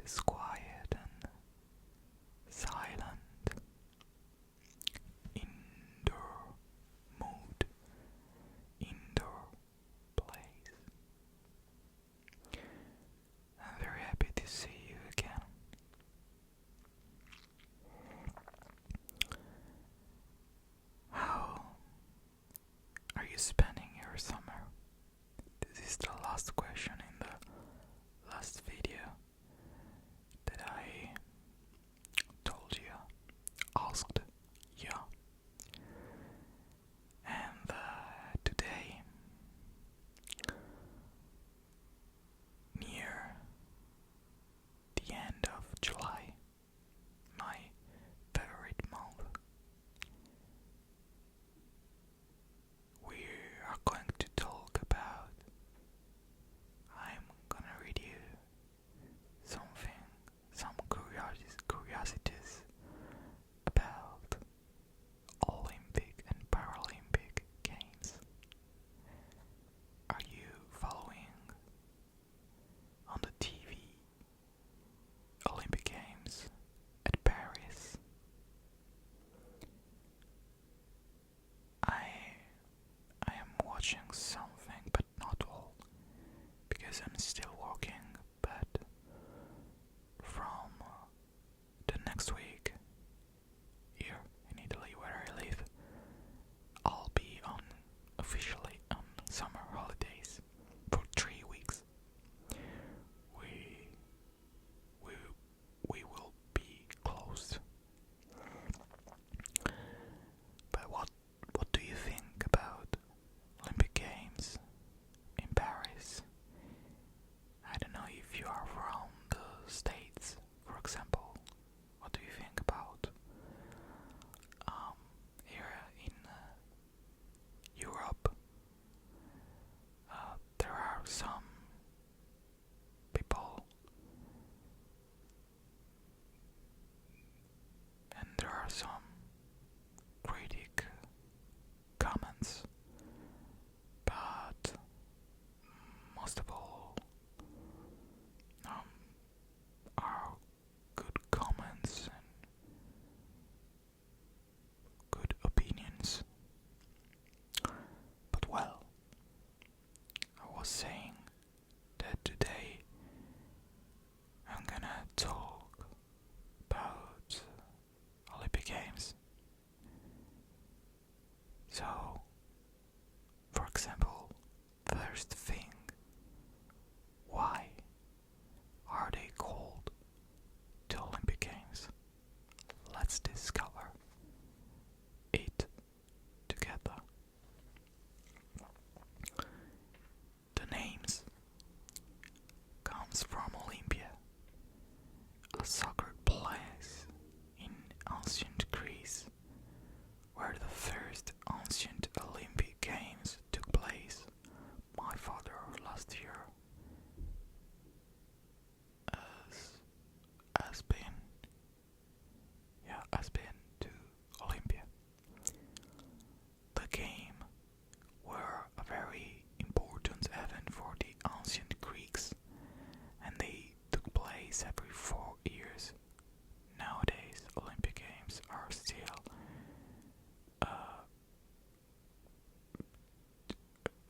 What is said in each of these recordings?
this quiet and silent indoor mood, indoor place. I'm very happy to see you again. How are you spending your summer? This is the last question in the last video that I told you, asked you. And today, near the end of July, my favorite month, we are going to talk about. I'm gonna read you something, some curiosities about Olympic and Paralympic Games. Are you following on the TV Olympic Games at Paris? I am watching something, but not all, because I'm still working. But from the next week, here in Italy, where I live, I'll be officially on summer holidays for 3 weeks. We we we will be closed. But what do you think about Olympic Games in Paris? I don't know if you are from the States, for example. What do you think about here in Europe? There are some people and there are some critic comments, but most of all are good comments and good opinions. But well, I was saying that today I'm gonna talk about Olympic Games. So, for example, first thing, why are they called the Olympic Games? Let's discover it together. The names comes from Olympia, a sacred place in ancient Greece, where the first ancient Olympic Games took place. My father last year has been to Olympia. The game were a very important event for the ancient Greeks, and they took place every 4 years. Nowadays, Olympic Games are still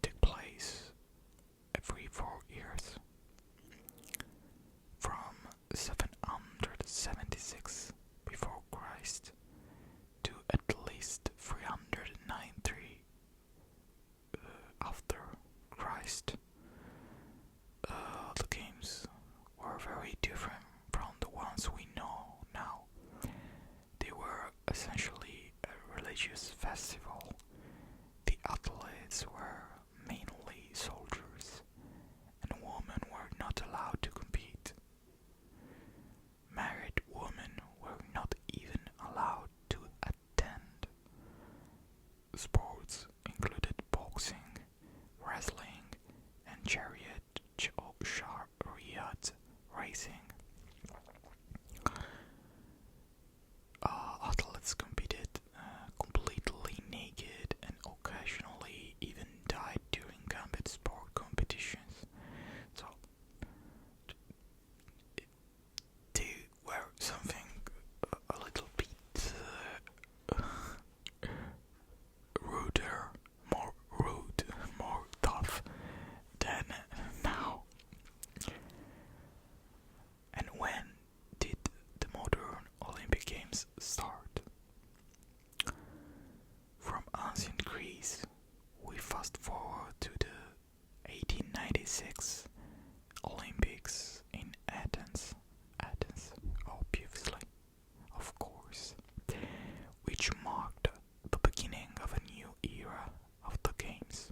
take place every 4 years. From 776 before Christ to at least 393 after Christ, the games were very different from the ones we know now. They were essentially a religious festival. The athletes were mainly soldiers, and women were not allowed to compete. Married women were not even allowed to attend. Sports included boxing, wrestling, and chariot racing. Athletes competed completely naked and occasionally even died during combat sport competitions. So Games start. From ancient Greece, we fast forward to the 1896 Olympics in Athens. Athens, obviously, of course, which marked the beginning of a new era of the Games.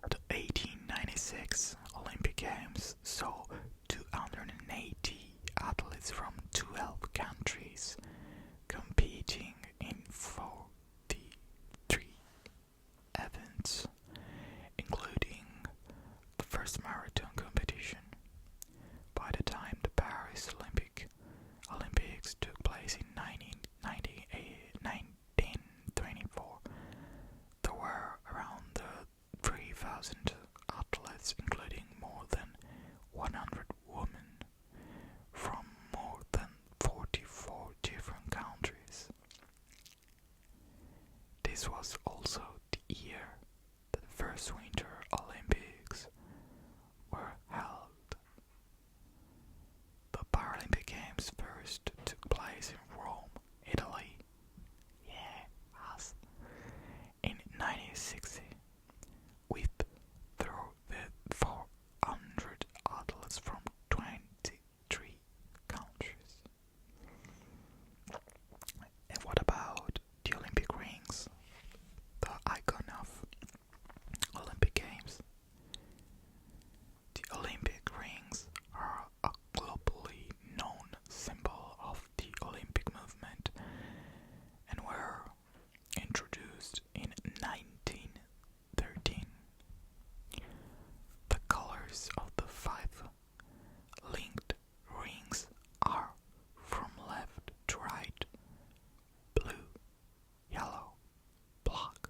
The 1896 Olympic Games saw 280 athletes from 12 countries competing in 43 events, including the first marathon competition. By the time the Paris Olympics took place in 1924, there were around 3,000 athletes, including more than 100 women from more than 44 different countries. This was also the year that the first Winter Olympics were held. The Paralympic Games first took place in Rome, Italy. Yeah, us. In 1960, with 400 athletes from 23 countries. And what about the Olympic rings, the icon of Olympic Games? The Olympic rings are a globally known symbol of the Olympic movement and were introduced in 1913. The colors of the 5 linked rings are from left to right: blue, yellow, black,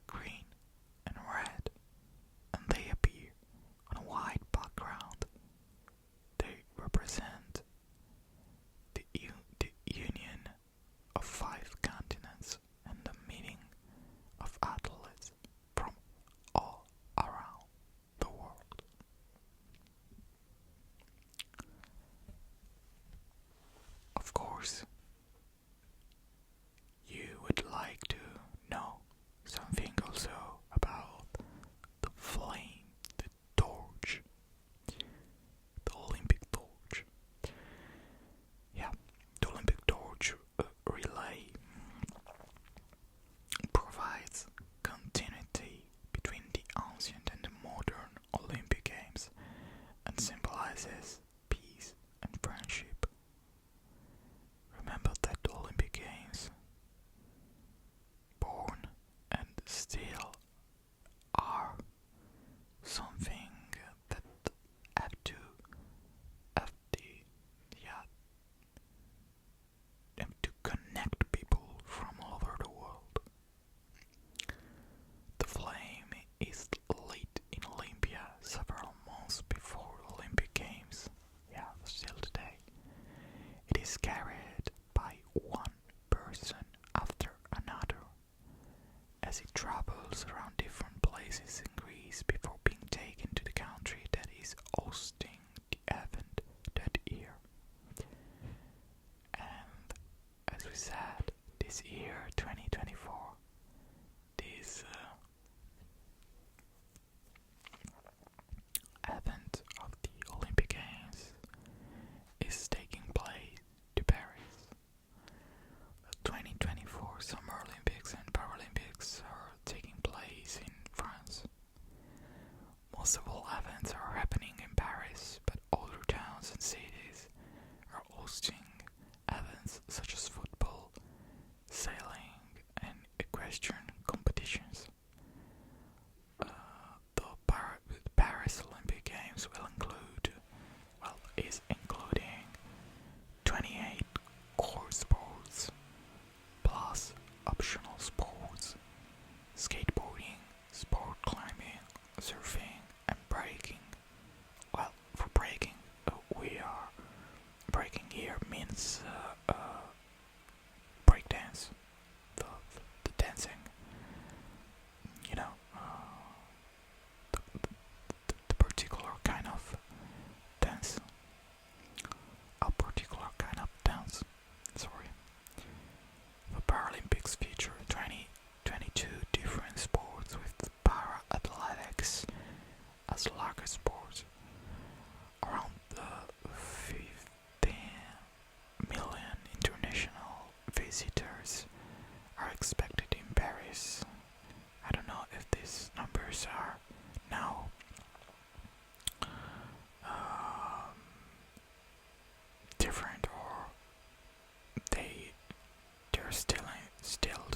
green, and red, and they appear on a white background. They represent the union of 5 continents and the meeting of athletes from all around the world. Of course, you would like to know something also about the flame, the torch, the Olympic torch. Yeah, the Olympic torch relay provides continuity between the ancient and the modern Olympic Games and symbolizes peace and friendship. Remember that the Olympic Games, born and still are, something that have to have the yeah have to connect people from all over the world. The flame is lit in Olympia several months before the Olympic Games. Yeah, still today. It is carried by one person after another as it travels around different places in Greece before being taken to the country that is hosting the event that year. And as we said, this year, 2024, this event of the Olympic Games is taking place in Paris. The 2024 Summer Olympics and Paralympics are taking place in France. Most of all events are happening in Paris, but other towns and cities are hosting events such as football, sailing, and equestrian competitions. The Paris Olympic Games will is including 28 core sports, plus optional sports, skateboarding, sport climbing, surfing, and breaking. Well, for breaking, breaking here means breakdance, the dancing, you know, the particular kind of dance, a particular kind of dance. Still,